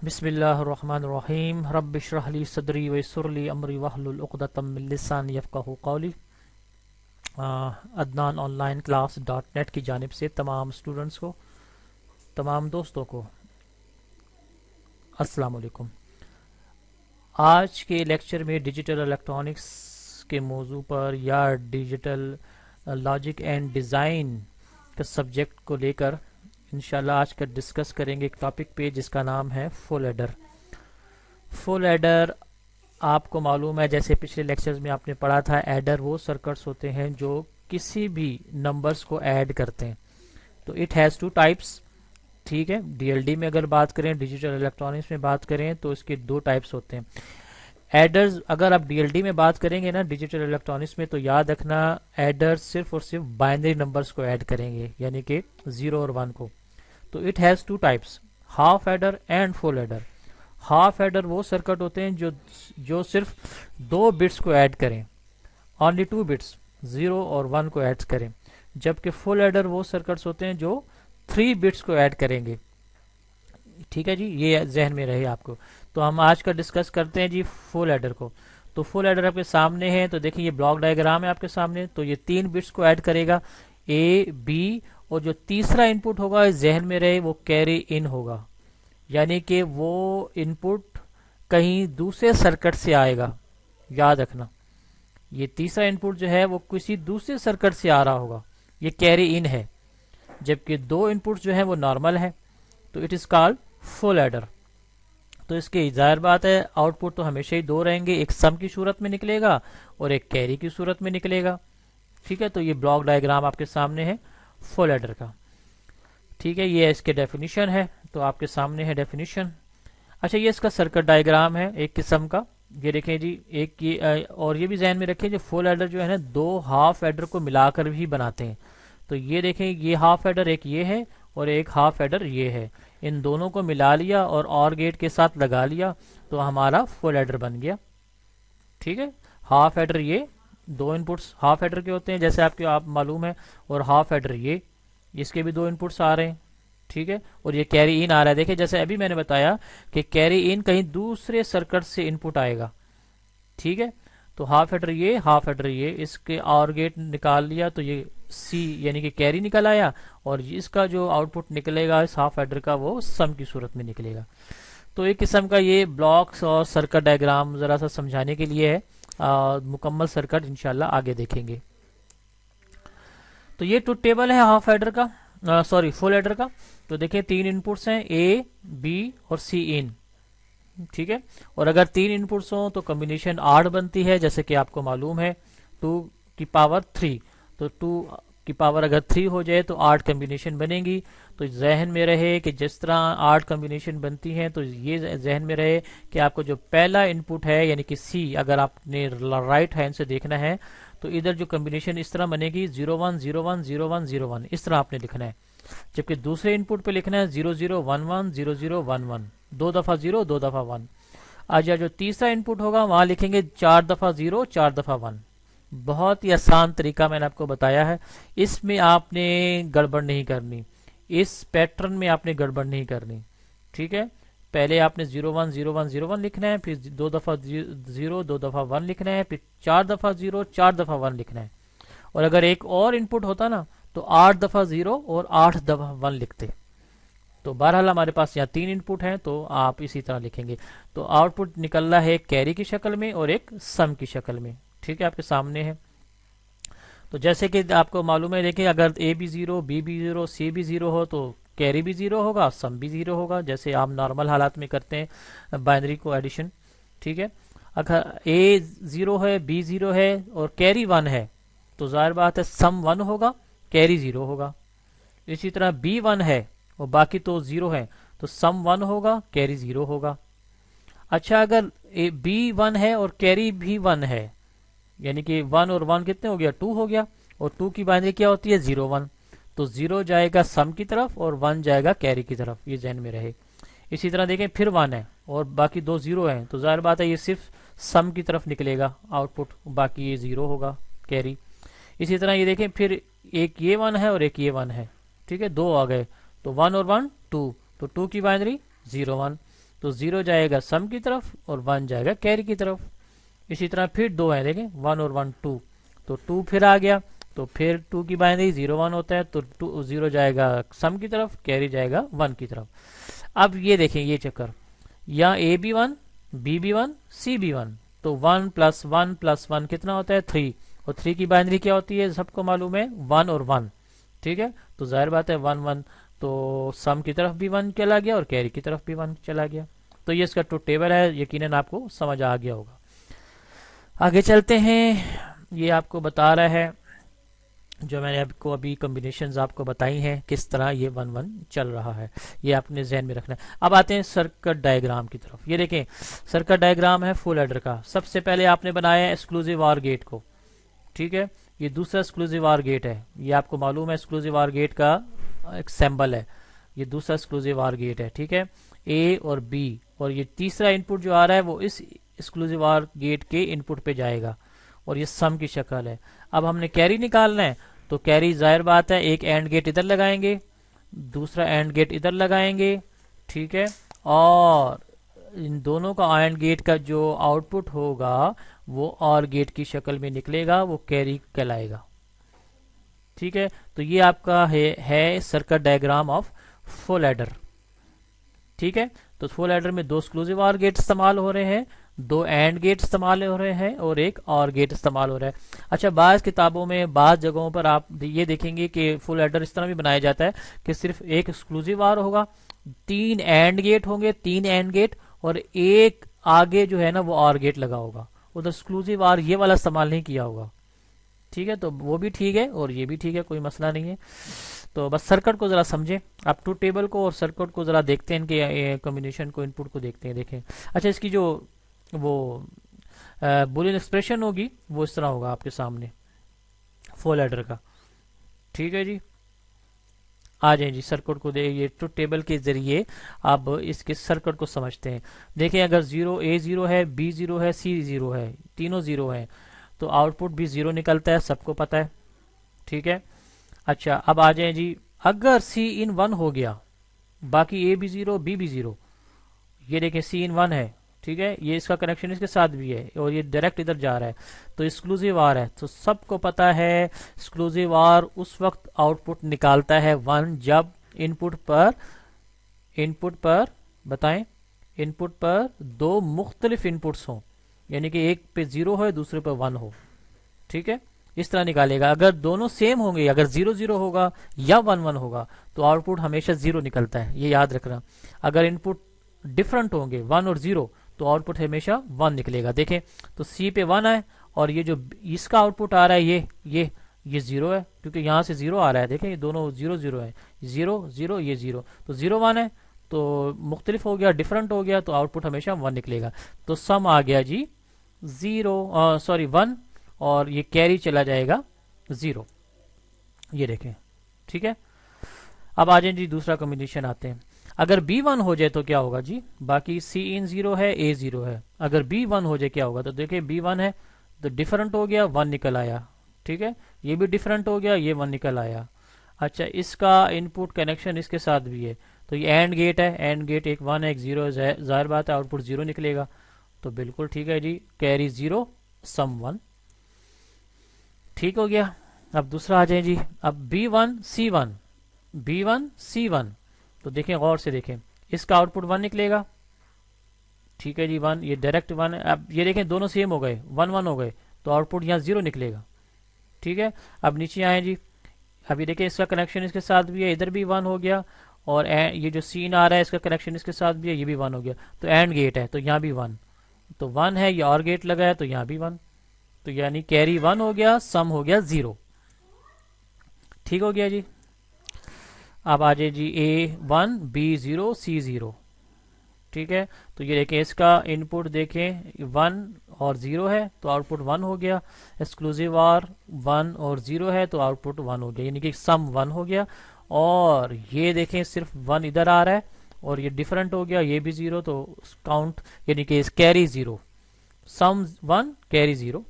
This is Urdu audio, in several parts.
بسم اللہ الرحمن الرحیم رب اشرح لی صدری ویسر لی امری واحلل عقدۃ من لسانی یفقہوا قولی۔ Adnan online class dot net کی جانب سے تمام اسٹوڈنٹس کو، تمام دوستوں کو السلام علیکم۔ آج کے لیکچر میں ڈیجیٹل الیکٹرانکس کے موضوع پر یا ڈیجیٹل لاجک اینڈ ڈیزائن کے سبجیکٹ کو لے کر انشاءاللہ آج کا ڈسکس کریں گے ایک ٹاپک پہ جس کا نام ہے فل ایڈر۔ فل ایڈر آپ کو معلوم ہے، جیسے پچھلے لیکچرز میں آپ نے پڑھا تھا، ایڈر وہ سرکٹس ہوتے ہیں جو کسی بھی نمبرز کو ایڈ کرتے ہیں۔ تو اٹ ہیز ٹو ٹائپس، ٹھیک ہے۔ ڈی ایل ڈی میں اگر بات کریں، ڈیجیٹل الیکٹرانکس میں بات کریں تو اس کے دو ٹائپس ہوتے ہیں ایڈرز۔ اگر آپ ڈی ایل ڈی میں بات کریں گے نا ڈیجیٹل الیکٹرانکس میں، تو یاد رکھنا ایڈر صرف اور صرف بائنری نمبرز کو ایڈ کریں گے، یعنی کہ 0 اور 1 کو۔ تو it has two types, half adder and full adder. Half adder وہ سرکٹ ہوتے ہیں جو صرف 2 بٹس کو ایڈ کریں، اونلی 2 بٹس، 0 اور 1 کو ایڈ کریں، جبکہ فل ایڈر وہ سرکٹس ہوتے ہیں جو 3 بٹس کو ایڈ کریں گے۔ ٹھیک ہے جی، یہ ذہن میں رہے آپ کو۔ تو ہم آج کا ڈسکس کرتے ہیں جی فل ایڈر کو۔ تو فل ایڈر آپ کے سامنے ہے، تو دیکھیں یہ بلاک ڈائیگرام ہے آپ کے سامنے۔ تو یہ 3 بٹس کو ایڈ کرے گا، اے بی، اور جو تیسرا ان پٹ ہوگا ذہن میں رہے وہ کیری ان ہوگا، یعنی کہ وہ ان پٹ کہیں دوسرے سرکٹ سے آئے گا، یاد رکھنا۔ یہ تیسرا ان پٹ جو ہے وہ کسی دوسرے سرکٹ سے آ رہا ہوگا، یہ کیری ان ہے، جبکہ 2 ان پٹ جو ہیں وہ نارمل ہے۔ تو it is called full adder. تو اس کی ظاہر بات ہے آؤٹ پٹ تو ہمیشہ ہی 2 رہیں گے، ایک سم کی صورت میں نکلے گا اور ایک کیری کی صورت میں نکلے گا، ٹھیک ہے۔ تو یہ بلاک ڈائیگرام آپ کے سامنے ہے فل ایڈر کا، ٹھیک ہے۔ یہ اس کے ڈیفینیشن ہے، تو آپ کے سامنے ہے ڈیفینیشن۔ اچھا، یہ اس کا سرکٹ ڈائیگرام ہے ایک قسم کا، یہ دیکھیں جی ایک یہ، اور یہ بھی ذہن میں رکھیں جو فل ایڈر جو ہے نا 2 ہاف ایڈر کو ملا کر بھی بناتے ہیں۔ تو یہ دیکھیں یہ ہاف ایڈر ایک یہ ہے اور ایک ہاف ایڈر یہ ہے، ان دونوں کو ملا لیا اور گیٹ کے ساتھ لگا لیا تو ہمارا فل ایڈر بن گیا، ٹھیک ہے۔ ہاف ایڈر یہ 2 ان پٹس ہاف ایڈر کے ہوتے ہیں جیسے آپ معلوم ہے، اور ہاف ایڈر یہ، اس کے بھی 2 ان پٹس آ رہے ہیں، ٹھیک ہے۔ اور یہ کیری ان آ رہا ہے، دیکھیں جیسے ابھی میں نے بتایا کہ کیری ان کہیں دوسرے سرکٹ سے ان پٹ آئے گا، ٹھیک ہے۔ تو ہاف ایڈر یہ، ہاف ایڈر یہ، اس کے اور گیٹ نکال لیا تو یہ سی یعنی کہ کیری نکل آیا، اور اس کا جو آؤٹ پٹ نکلے گا اس ہاف ایڈر کا وہ سم کی صورت میں نکلے گا۔ تو ایک قسم کا یہ بلاکس اور سرکٹ ڈائیگرام ذرا سا سمجھانے کے لیے ہے، مکمل سرکٹ انشاءاللہ آگے دیکھیں گے۔ تو یہ ٹروتھ ٹیبل ہے ہاف ایڈر کا، سوری فل ایڈر کا۔ تو دیکھیں 3 ان پٹس ہیں، اے بی اور سی ان، ٹھیک ہے۔ اور اگر 3 ان پٹس ہوں تو کمبینیشن 8 بنتی ہے، جیسے کہ آپ کو معلوم ہے 2 کی پاور 3۔ تو 2 کی پاور اگر 3 ہو جائے تو 8 کمبینیشن بنے گی۔ تو ذہن میں رہے کہ جس طرح 8 کمبینیشن بنتی ہیں، تو یہ ذہن میں رہے کہ آپ کو جو پہلا ان پٹ ہے یعنی کہ سی، اگر آپ نے رائٹ ہینڈ سے دیکھنا ہے تو ادھر جو کمبینیشن اس طرح بنے گی 0 1 0 1 0 1 0 1، اس طرح آپ نے لکھنا ہے، جبکہ دوسرے ان پٹ پہ لکھنا ہے 0 0 1 1 0 0 1 1، 2 دفعہ 0 2 دفعہ 1۔ آج جو تیسرا ان پٹ ہوگا وہاں لکھیں گے 4 دفعہ 0 4 دفعہ 1۔ بہت ہی آسان طریقہ میں نے آپ کو بتایا ہے، اس میں آپ نے گڑبڑ نہیں کرنی، اس پیٹرن میں آپ نے گڑبڑ نہیں کرنی، ٹھیک ہے۔ پہلے آپ نے 0 1 0 1 0 1 لکھنا ہے، پھر 2 دفعہ 0 2 دفعہ 1 لکھنا ہے، پھر 4 دفعہ 0 4 دفعہ 1 لکھنا ہے۔ اور اگر ایک اور ان پٹ ہوتا نا تو 8 دفعہ 0 اور 8 دفعہ 1 لکھتے۔ تو بہرحال ہمارے پاس یہاں 3 ان پٹ ہیں تو آپ اسی طرح لکھیں گے۔ تو آؤٹ پٹ نکل رہا ہے ایک کیری کی شکل میں اور ایک سم کی شکل میں، ٹھیک ہے، آپ کے سامنے ہے۔ تو جیسے کہ آپ کو معلوم ہے، دیکھیں اگر اے بھی 0 بی بھی 0 سی بھی 0 ہو تو کیری بھی 0 ہوگا، سم بھی 0 ہوگا، جیسے آپ نارمل حالات میں کرتے ہیں بائنری کو ایڈیشن، ٹھیک ہے۔ اگر اے 0 ہے بی 0 ہے اور کیری 1 ہے تو ظاہر بات ہے سم 1 ہوگا کیری 0 ہوگا۔ اسی طرح بی 1 ہے اور باقی تو 0 ہے تو سم 1 ہوگا کیری 0 ہوگا۔ اچھا، اگر بی 1 ہے اور کیری بھی 1 ہے، یعنی کہ 1 اور 1 کتنے ہو گیا، 2 ہو گیا، اور 2 کی بائنری کیا ہوتی ہے 0 1، تو 0 جائے گا سم کی طرف اور 1 جائے گا کیری کی طرف، یہ ذہن میں رہے۔ اسی طرح دیکھیں پھر 1 ہے اور باقی 2 0 ہیں، تو ظاہر بات ہے یہ صرف سم کی طرف نکلے گا آؤٹ پٹ، باقی یہ 0 ہوگا کیری۔ اسی طرح یہ دیکھیں پھر ایک یہ 1 ہے اور ایک یہ 1 ہے، ٹھیک ہے، 2 آ گئے، تو 1 اور 1 2، تو 2 کی بائنری 0 1۔ تو 0 جائے گا سم کی طرف اور 1 جائے گا کیری کی طرف. اسی طرح پھر 2 ہیں دیکھیں 1 اور 1 2، تو 2 پھر آ گیا تو پھر 2 کی بائنری 0 1 ہوتا ہے تو 0 جائے گا سم کی طرف، کیری جائے گا 1 کی طرف. اب یہ دیکھیں یہ چکر، یہاں A B 1 B B 1 C B 1، تو 1 + 1 + 1 کتنا ہوتا ہے 3، اور 3 کی بائنری کیا ہوتی ہے سب کو معلوم ہے 1 اور 1. ٹھیک ہے، تو ظاہر بات ہے 1 1، تو سم کی طرف بھی 1 چلا گیا اور کیری کی طرف بھی 1 چلا گیا. تو یہ اس کا ٹروتھ ٹیبل ہے، یقیناً آپ کو سمجھ آ گیا ہوگا. آگے چلتے ہیں. یہ آپ کو بتا رہا ہے جو میں نے آپ کو ابھی کمبینیشنز آپ کو بتائی ہیں کس طرح یہ 1 1 چل رہا ہے، یہ آپ نے ذہن میں رکھنا ہے. اب آتے ہیں سرکٹ ڈائیگرام کی طرف. یہ دیکھیں سرکٹ ڈائیگرام ہے فل ایڈر کا. سب سے پہلے آپ نے بنایا ہے ایکسکلوزیو آر گیٹ کو. ٹھیک ہے، یہ دوسرا ایکسکلوزیو آر گیٹ ہے، یہ آپ کو معلوم ہے ایکسکلوزیو آر گیٹ کا ایک سمبل ہے. یہ دوسرا ایکسکلوزیو آر گیٹ ہے. ٹھیک ہے، اے اور بی، اور یہ تیسرا ان پٹ جو آ رہا ہے وہ اس ایکسکلوزیو آر گیٹ کے ان پٹ پہ جائے گا، اور یہ سم کی شکل ہے. اب ہم نے کیری نکالنا ہے، تو کیری ظاہر بات ہے ایک اینڈ گیٹ ادھر لگائیں گے، دوسرا اینڈ گیٹ ادھر لگائیں گے. ٹھیک ہے، اور ان دونوں کا اینڈ گیٹ کا جو آؤٹ پٹ ہوگا وہ اور گیٹ کی شکل میں نکلے گا، وہ کیری کہلائے گا. ٹھیک ہے، تو یہ آپ کا ہے circuit diagram of full adder. ٹھیک ہے، تو فل ایڈر میں 2 ایکسکلوزیو آر گیٹ استعمال ہو رہے ہیں، 2 اینڈ گیٹ استعمال ہو رہے ہیں، اور ایک اور گیٹ استعمال ہو رہا ہے. اچھا، بعض کتابوں میں بعض جگہوں پر آپ یہ دیکھیں گے کہ فل ایڈر اس طرح بھی بنایا جاتا ہے کہ صرف ایک ایکسکلوزیو آر ہوگا، 3 اینڈ گیٹ ہوں گے، 3 اینڈ گیٹ، اور ایک آگے جو ہے نا وہ آر گیٹ لگا ہوگا. ادھر ایکسکلوزیو آر یہ والا استعمال نہیں کیا ہوگا. ٹھیک ہے، تو وہ بھی ٹھیک ہے اور یہ بھی ٹھیک ہے، کوئی مسئلہ نہیں ہے. تو بس سرکٹ کو ذرا سمجھیں، آپ ٹروتھ ٹیبل کو اور سرکٹ کو ذرا دیکھتے ہیں، ان کے کمبینیشن کو ان پٹ کو دیکھتے ہیں. دیکھیں اچھا، اس کی جو وہ بولین ایکسپریشن ہوگی وہ اس طرح ہوگا آپ کے سامنے فل ایڈر کا. ٹھیک ہے جی، آ جائیں جی سرکٹ کو دے. یہ ٹروتھ ٹیبل کے ذریعے اب اس کے سرکٹ کو سمجھتے ہیں. دیکھیں اگر 0 اے 0 ہے، بی 0 ہے، سی 0 ہے، تینوں 0 ہیں، تو آؤٹ پٹ بھی 0 نکلتا ہے، سب کو پتا ہے. ٹھیک ہے، اچھا اب آ جائیں جی، اگر سی ان 1 ہو گیا، باقی اے بھی 0 بی بھی 0، یہ دیکھیں سی ان 1 ہے. ٹھیک ہے، یہ اس کا کنیکشن اس کے ساتھ بھی ہے اور یہ ڈائریکٹ ادھر جا رہا ہے، تو ایکسکلوزیو آر ہے. تو سب کو پتا ہے ایکسکلوزیو آر اس وقت آؤٹ پٹ نکالتا ہے 1 جب ان پٹ پر بتائیں ان پٹ پر 2 مختلف ان پٹس ہوں، یعنی کہ ایک پہ 0 ہو دوسرے پہ 1 ہو. ٹھیک ہے، اس طرح نکالے گا. اگر دونوں سیم ہوں گے، اگر 0 0 ہوگا یا 1 1 ہوگا تو آؤٹ پٹ ہمیشہ 0 نکلتا ہے، یہ یاد رکھنا. اگر ان پٹ ڈفرنٹ ہوں گے 1 اور 0 تو آؤٹ پٹ ہمیشہ 1 نکلے گا. دیکھیں تو سی پہ 1 ہے، اور یہ جو اس کا آؤٹ پٹ آ رہا ہے یہ 0 ہے، کیونکہ یہاں سے 0 آ رہا ہے. دیکھیں یہ دونوں 0 0 ہے، 0 0 یہ 0، تو 0 1 ہے تو مختلف ہو گیا، ڈفرنٹ ہو گیا، تو آؤٹ پٹ ہمیشہ 1 نکلے گا. تو سم آ گیا جی 1، اور یہ کیری چلا جائے گا 0. یہ دیکھیں ٹھیک ہے. اب آ جائیں جی دوسرا کمبینیشن آتے ہیں. اگر بی 1 ہو جائے تو کیا ہوگا جی، باقی سی ان 0 ہے، اے 0 ہے. اگر بی 1 ہو جائے کیا ہوگا، تو دیکھیں بی 1 ہے تو ڈفرنٹ ہو گیا، 1 نکل آیا. ٹھیک ہے، یہ بھی ڈفرنٹ ہو گیا، یہ 1 نکل آیا. اچھا، اس کا ان پٹ کنیکشن اس کے ساتھ بھی ہے، تو یہ اینڈ گیٹ ہے، اینڈ گیٹ ایک 1 ہے ایک 0 ہے، ظاہر بات ہے آؤٹ پٹ 0 نکلے گا. تو بالکل ٹھیک ہے جی، کیری 0 سم 1. ٹھیک ہو گیا. اب دوسرا آ جائیں جی، اب بی 1 سی 1، بی 1 سی 1، تو دیکھیں غور سے دیکھیں اس کا آؤٹ پٹ 1 نکلے گا. ٹھیک ہے جی 1، یہ ڈائریکٹ 1 ہے. اب یہ دیکھیں دونوں سیم ہو گئے، 1 1 ہو گئے، تو آؤٹ پٹ یہاں 0 نکلے گا. ٹھیک ہے، اب نیچے آئیں جی، ابھی دیکھیں اس کا کنیکشن اس کے ساتھ بھی ہے، ادھر بھی 1 ہو گیا، اور یہ جو سین آ رہا ہے اس کا کنیکشن اس کے ساتھ بھی ہے، یہ بھی 1 ہو گیا. تو اینڈ گیٹ ہے تو یہاں بھی 1، تو 1 ہے، یہ اور گیٹ لگا ہے تو یہاں بھی 1، تو یعنی کیری 1 ہو گیا، سم ہو گیا 0. ٹھیک ہو گیا جی. اب آ جائے جی اے 1 بی 0 سی 0. ٹھیک ہے، تو یہ دیکھیں اس کا ان پٹ دیکھیں 1 اور 0 ہے تو آؤٹ پٹ 1 ہو گیا. ایکسکلوزیو آر 1 اور 0 ہے تو آؤٹ پٹ 1 ہو گیا، یعنی کہ سم 1 ہو گیا. اور یہ دیکھیں صرف 1 ادھر آ رہا ہے اور یہ ڈفرنٹ ہو گیا، یہ بھی 0، تو کاؤنٹ یعنی کہ کیری 0، سم 1 کیری 0.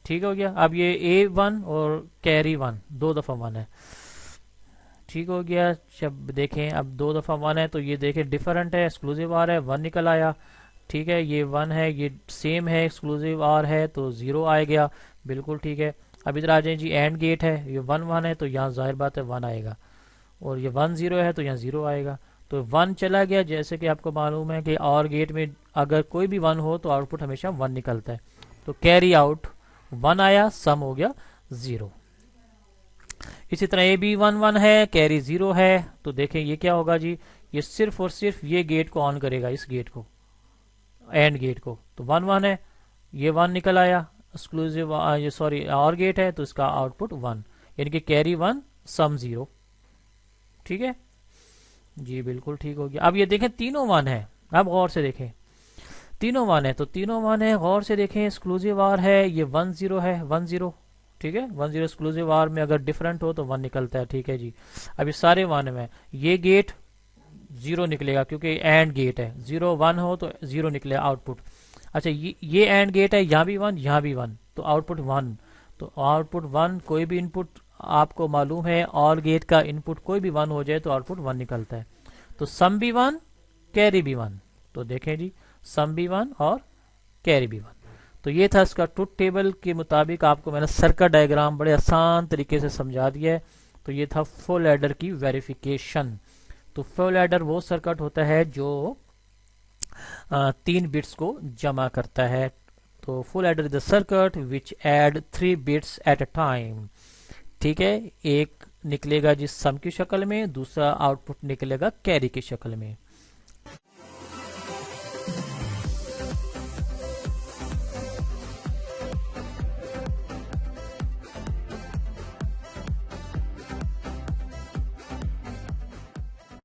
ٹھیک ہو گیا. اب یہ اے 1 اور کیری 1 دو دفعہ 1 ہے. ٹھیک ہو گیا. جب دیکھیں اب 2 دفعہ 1 ہے تو یہ دیکھیں ڈیفرنٹ ہے, ایکسکلوزیو آر ہے, 1 نکل آیا. ٹھیک ہے, یہ 1 ہے, یہ سیم ہے, ایکسکلوزیو آر ہے تو 0 آئے گیا. بالکل ٹھیک ہے. اب ادھر آ جائیں جی, اینڈ گیٹ ہے, یہ 1 1 ہے تو یہاں ظاہر بات ہے 1 آئے گا, اور یہ 1 0 ہے تو یہاں 0 آئے گا. تو 1 چلا گیا. جیسے کہ آپ کو معلوم ہے کہ اور گیٹ میں اگر کوئی بھی 1 ہو تو آؤٹ پٹ ہمیشہ 1 نکلتا ہے. تو کیری آؤٹ 1 آیا, سم ہو گیا 0. اسی طرح اے بی 1 1 ہے, کیری 0 ہے. تو دیکھیں یہ کیا ہوگا جی, یہ صرف اور صرف یہ گیٹ کو آن کرے گا, اس گیٹ کو, اینڈ گیٹ کو. تو 1 1 ہے, یہ 1 نکل آیا, ایکسکلوزیو یہ سوری اور گیٹ ہے تو اس کا آؤٹ پٹ 1, یعنی کہ کیری 1 سم 0. ٹھیک ہے جی, بالکل ٹھیک ہو گیا. اب یہ دیکھیں تینوں 1 ہے. اب غور سے دیکھیں, تینوں 1 ہے تو تینوں 1 ہے. غور سے دیکھیں, ایکسکلوزیو آر ہے, یہ 1 0 ہے, 1 0. ٹھیک ہے, 1 0 ایکسکلوزیو آر میں اگر ڈفرنٹ ہو تو 1 نکلتا ہے. ٹھیک ہے جی. اب یہ سارے 1 میں یہ گیٹ 0 نکلے گا کیونکہ اینڈ گیٹ ہے, 0 1 ہو تو 0 نکلے آؤٹ پٹ. اچھا, یہ اینڈ گیٹ ہے, یہاں بھی 1 یہاں بھی 1, تو آؤٹ پٹ 1. تو آؤٹ پٹ 1, کوئی بھی ان پٹ آپ کو معلوم ہے اور گیٹ کا ان پٹ کوئی بھی 1 ہو جائے تو آؤٹ پٹ 1 نکلتا ہے. تو سم بھی 1, کیری بھی 1. تو دیکھیں جی, سم بھی 1 اور کیری بھی 1. تو یہ تھا اس کا ٹروتھ ٹیبل کے مطابق. آپ کو میں نے سرکٹ ڈائیگرام بڑے آسان طریقے سے سمجھا دیا ہے. تو یہ تھا فل ایڈر کی ویریفیکیشن. تو فل ایڈر وہ سرکٹ ہوتا ہے جو 3 بٹس کو جمع کرتا ہے. تو full adder is the circuit which add 3 bits at a time. ٹھیک ہے, ایک نکلے گا جس سم کی شکل میں, دوسرا آؤٹ پٹ نکلے گا کیری کی شکل میں.